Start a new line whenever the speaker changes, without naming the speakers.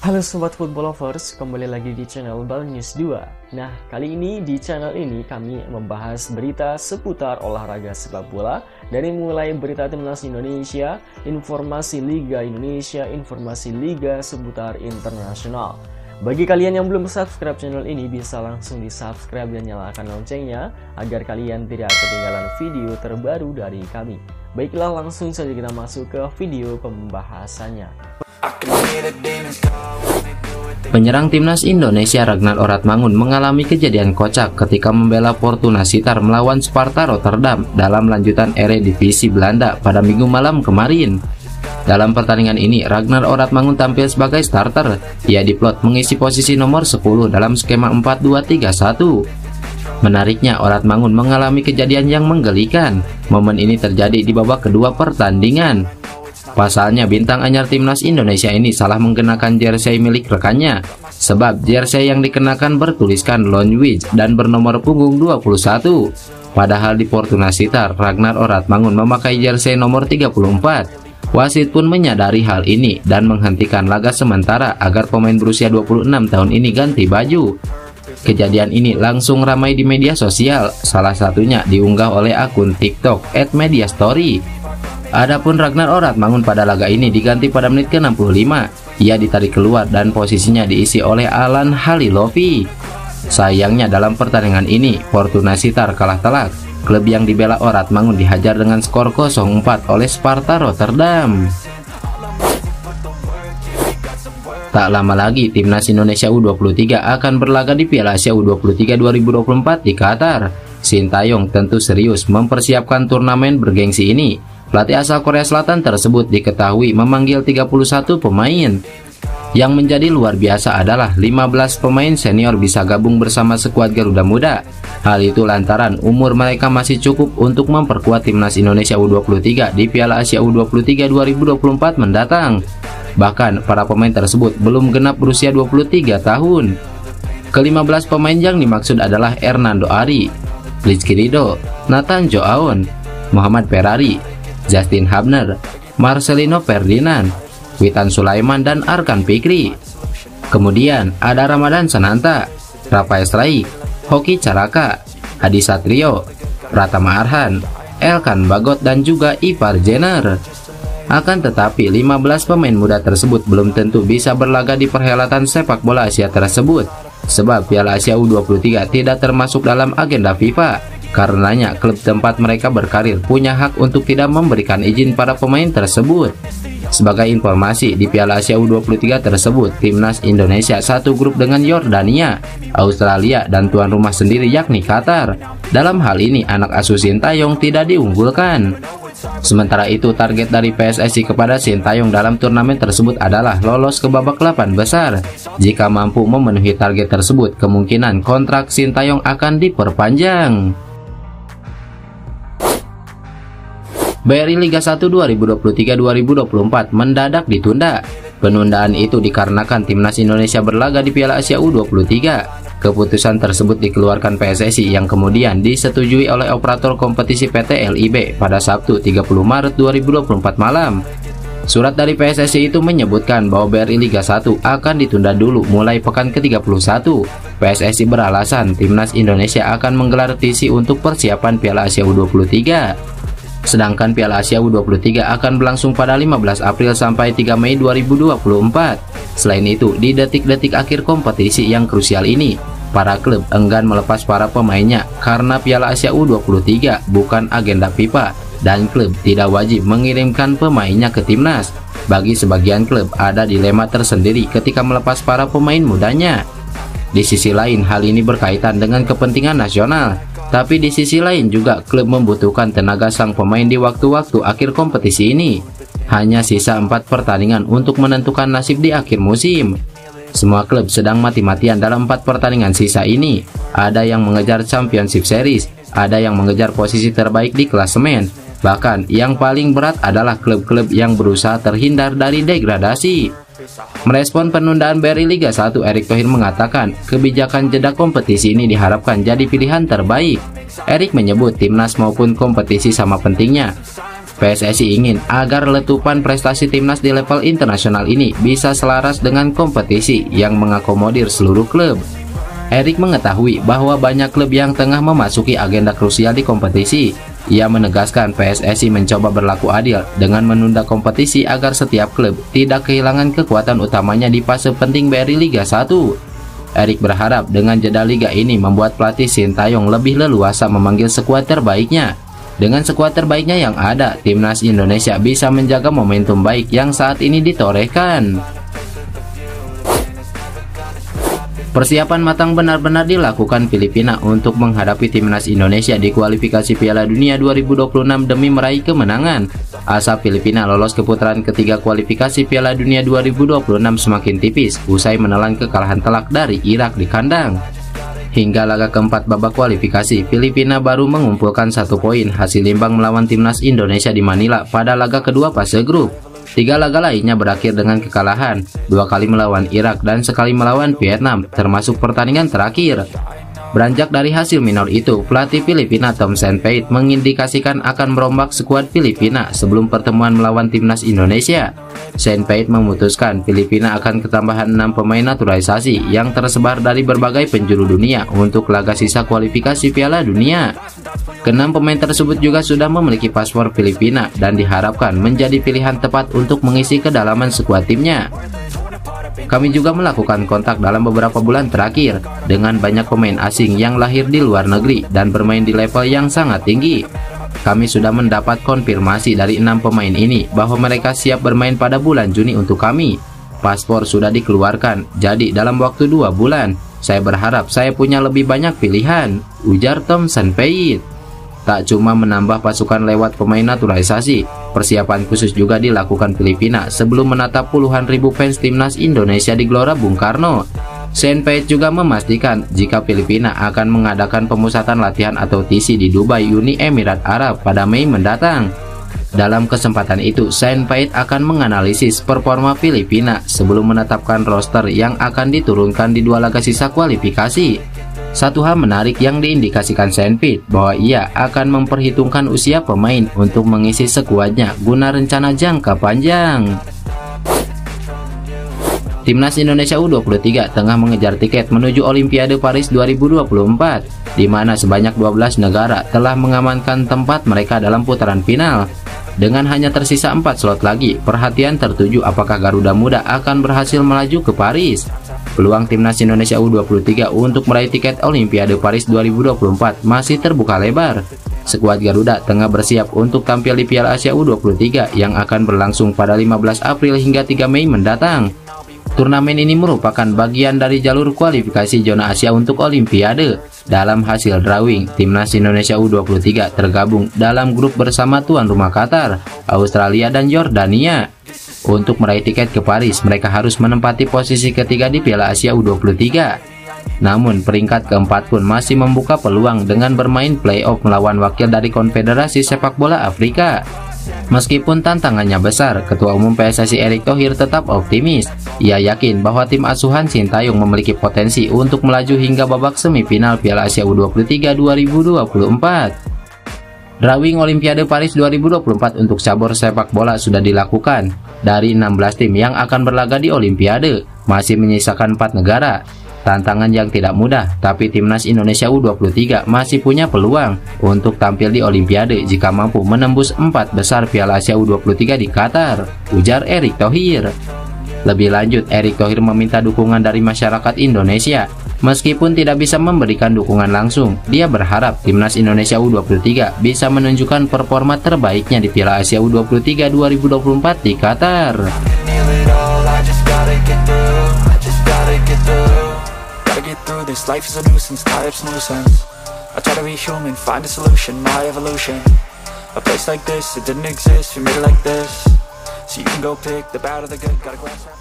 Halo Sobat Football Lovers, kembali lagi di channel Bal News 2. Nah, kali ini di channel ini kami membahas berita seputar olahraga sepak bola. Dari mulai berita timnas Indonesia, informasi Liga Indonesia, informasi Liga seputar internasional. Bagi kalian yang belum subscribe channel ini, bisa langsung di subscribe dan nyalakan loncengnya agar kalian tidak ketinggalan video terbaru dari kami. Baiklah, langsung saja kita masuk ke video pembahasannya.
Penyerang timnas Indonesia Ragnar Oratmangun mengalami kejadian kocak ketika membela Fortuna Sittard melawan Sparta Rotterdam dalam lanjutan Eredivisie Belanda pada Minggu malam kemarin. Dalam pertandingan ini, Ragnar Oratmangun tampil sebagai starter. Ia diplot mengisi posisi nomor 10 dalam skema 4-2-3-1. Menariknya, Oratmangun mengalami kejadian yang menggelikan. Momen ini terjadi di babak kedua pertandingan. Pasalnya, bintang anyar timnas Indonesia ini salah mengenakan jersey milik rekannya, sebab jersey yang dikenakan bertuliskan Lonwich dan bernomor punggung 21. Padahal di Fortuna Sittard, Ragnar Oratmangun memakai jersey nomor 34. Wasit pun menyadari hal ini dan menghentikan laga sementara agar pemain berusia 26 tahun ini ganti baju. Kejadian ini langsung ramai di media sosial, salah satunya diunggah oleh akun TikTok @mediastory. Adapun Ragnar Oratmangun pada laga ini diganti pada menit ke-65. Ia ditarik keluar dan posisinya diisi oleh Alan Halilovic. Sayangnya dalam pertandingan ini Fortuna Sittard kalah telak. Klub yang dibela Oratmangun dihajar dengan skor 0-4 oleh Sparta Rotterdam. Tak lama lagi timnas Indonesia U23 akan berlaga di Piala Asia U23 2024 di Qatar. Sintayong tentu serius mempersiapkan turnamen bergengsi ini. Pelatih asal Korea Selatan tersebut diketahui memanggil 31 pemain. Yang menjadi luar biasa adalah 15 pemain senior bisa gabung bersama skuad Garuda Muda. Hal itu lantaran umur mereka masih cukup untuk memperkuat timnas Indonesia U23 di Piala Asia U23 2024 mendatang. Bahkan para pemain tersebut belum genap berusia 23 tahun. Ke-15 pemain yang dimaksud adalah Hernando Ari, Rizky Ridho, Nathan Joaon, Muhammad Ferrari, Justin Hubner, Marcelino Ferdinand, Witan Sulaiman, dan Arkan Fikri. Kemudian ada Ramadan Sananta, Rafael Strayk, Hoki Caraka, Hadi Satrio, Pratama Arhan, Elkan Bagot, dan juga Ipar Jenner. Akan tetapi 15 pemain muda tersebut belum tentu bisa berlaga di perhelatan sepak bola Asia tersebut, sebab Piala Asia U23 tidak termasuk dalam agenda FIFA. Karenanya klub tempat mereka berkarir punya hak untuk tidak memberikan izin para pemain tersebut. Sebagai informasi, di Piala Asia U23 tersebut, timnas Indonesia satu grup dengan Yordania, Australia, dan tuan rumah sendiri yakni Qatar. Dalam hal ini, anak asuh Sintayong tidak diunggulkan. Sementara itu, target dari PSSI kepada Sintayong dalam turnamen tersebut adalah lolos ke babak 8 besar. Jika mampu memenuhi target tersebut, kemungkinan kontrak Sintayong akan diperpanjang. BRI Liga 1 2023-2024 mendadak ditunda. Penundaan itu dikarenakan timnas Indonesia berlaga di Piala Asia U23. Keputusan tersebut dikeluarkan PSSI yang kemudian disetujui oleh operator kompetisi PT LIB pada Sabtu 30 Maret 2024 malam. Surat dari PSSI itu menyebutkan bahwa BRI Liga 1 akan ditunda dulu mulai pekan ke-31. PSSI beralasan timnas Indonesia akan menggelar TC untuk persiapan Piala Asia U23. Sedangkan Piala Asia U23 akan berlangsung pada 15 April sampai 3 Mei 2024. Selain itu, di detik-detik akhir kompetisi yang krusial ini, para klub enggan melepas para pemainnya karena Piala Asia U23 bukan agenda FIFA dan klub tidak wajib mengirimkan pemainnya ke timnas. Bagi sebagian klub ada dilema tersendiri ketika melepas para pemain mudanya. Di sisi lain, hal ini berkaitan dengan kepentingan nasional. Tapi di sisi lain juga klub membutuhkan tenaga sang pemain di waktu-waktu akhir kompetisi ini. Hanya sisa 4 pertandingan untuk menentukan nasib di akhir musim. Semua klub sedang mati-matian dalam 4 pertandingan sisa ini. Ada yang mengejar Championship Series, ada yang mengejar posisi terbaik di klasemen. Bahkan yang paling berat adalah klub-klub yang berusaha terhindar dari degradasi. Merespon penundaan BRI Liga 1, Erick Thohir mengatakan kebijakan jeda kompetisi ini diharapkan jadi pilihan terbaik. Erick menyebut timnas maupun kompetisi sama pentingnya. PSSI ingin agar letupan prestasi timnas di level internasional ini bisa selaras dengan kompetisi yang mengakomodir seluruh klub. Erik mengetahui bahwa banyak klub yang tengah memasuki agenda krusial di kompetisi. Ia menegaskan PSSI mencoba berlaku adil dengan menunda kompetisi agar setiap klub tidak kehilangan kekuatan utamanya di fase penting BRI Liga 1. Erik berharap dengan jeda liga ini membuat pelatih Sintayong lebih leluasa memanggil skuad terbaiknya. Dengan skuad terbaiknya yang ada, timnas Indonesia bisa menjaga momentum baik yang saat ini ditorehkan. Persiapan matang benar-benar dilakukan Filipina untuk menghadapi timnas Indonesia di kualifikasi Piala Dunia 2026 demi meraih kemenangan. Asa Filipina lolos ke putaran ketiga kualifikasi Piala Dunia 2026 semakin tipis usai menelan kekalahan telak dari Irak di kandang. Hingga laga keempat babak kualifikasi, Filipina baru mengumpulkan 1 poin hasil imbang melawan timnas Indonesia di Manila pada laga kedua fase grup. 3 laga lainnya berakhir dengan kekalahan, 2 kali melawan Irak dan sekali melawan Vietnam, termasuk pertandingan terakhir. Beranjak dari hasil minor itu, pelatih Filipina Tom Saintfiet mengindikasikan akan merombak skuad Filipina sebelum pertemuan melawan timnas Indonesia. Saintfiet memutuskan Filipina akan ketambahan 6 pemain naturalisasi yang tersebar dari berbagai penjuru dunia untuk laga sisa kualifikasi Piala Dunia. Ke-6 pemain tersebut juga sudah memiliki paspor Filipina dan diharapkan menjadi pilihan tepat untuk mengisi kedalaman skuad timnya. Kami juga melakukan kontak dalam beberapa bulan terakhir dengan banyak pemain asing yang lahir di luar negeri dan bermain di level yang sangat tinggi. Kami sudah mendapat konfirmasi dari 6 pemain ini bahwa mereka siap bermain pada bulan Juni untuk kami. Paspor sudah dikeluarkan, jadi dalam waktu 2 bulan, saya berharap saya punya lebih banyak pilihan, ujar Tom Saintfiet. Tak cuma menambah pasukan lewat pemain naturalisasi, persiapan khusus juga dilakukan Filipina sebelum menatap puluhan ribu fans timnas Indonesia di Gelora Bung Karno. Saintfiet juga memastikan jika Filipina akan mengadakan pemusatan latihan atau TC di Dubai, Uni Emirat Arab pada Mei mendatang. Dalam kesempatan itu, Saintfiet akan menganalisis performa Filipina sebelum menetapkan roster yang akan diturunkan di 2 laga sisa kualifikasi. Satu hal menarik yang diindikasikan Saintfiet bahwa ia akan memperhitungkan usia pemain untuk mengisi skuadnya guna rencana jangka panjang. Timnas Indonesia U23 tengah mengejar tiket menuju Olimpiade Paris 2024, di mana sebanyak 12 negara telah mengamankan tempat mereka dalam putaran final. Dengan hanya tersisa 4 slot lagi, perhatian tertuju apakah Garuda Muda akan berhasil melaju ke Paris. Peluang timnas Indonesia U23 untuk meraih tiket Olimpiade Paris 2024 masih terbuka lebar. Skuad Garuda tengah bersiap untuk tampil di Piala Asia U23 yang akan berlangsung pada 15 April hingga 3 Mei mendatang. Turnamen ini merupakan bagian dari jalur kualifikasi zona Asia untuk Olimpiade. Dalam hasil drawing, timnas Indonesia U23 tergabung dalam grup bersama tuan rumah Qatar, Australia, dan Yordania. Untuk meraih tiket ke Paris, mereka harus menempati posisi ketiga di Piala Asia U23. Namun, peringkat keempat pun masih membuka peluang dengan bermain playoff melawan wakil dari Konfederasi Sepak Bola Afrika. Meskipun tantangannya besar, Ketua Umum PSSI Erick Thohir tetap optimis. Ia yakin bahwa tim asuhan Sintayong memiliki potensi untuk melaju hingga babak semifinal Piala Asia U23 2024. Drawing Olimpiade Paris 2024 untuk cabur sepak bola sudah dilakukan. Dari 16 tim yang akan berlaga di Olimpiade, masih menyisakan 4 negara. Tantangan yang tidak mudah, tapi timnas Indonesia U23 masih punya peluang untuk tampil di Olimpiade jika mampu menembus 4 besar Piala Asia U23 di Qatar, ujar Erick Thohir. Lebih lanjut, Erick Thohir meminta dukungan dari masyarakat Indonesia. Meskipun tidak bisa memberikan dukungan langsung, dia berharap timnas Indonesia U23 bisa menunjukkan performa terbaiknya di Piala Asia U23 2024 di Qatar.
A place like this, it didn't exist, we made it like this. So you can go pick the bad or the good, gotta go outside.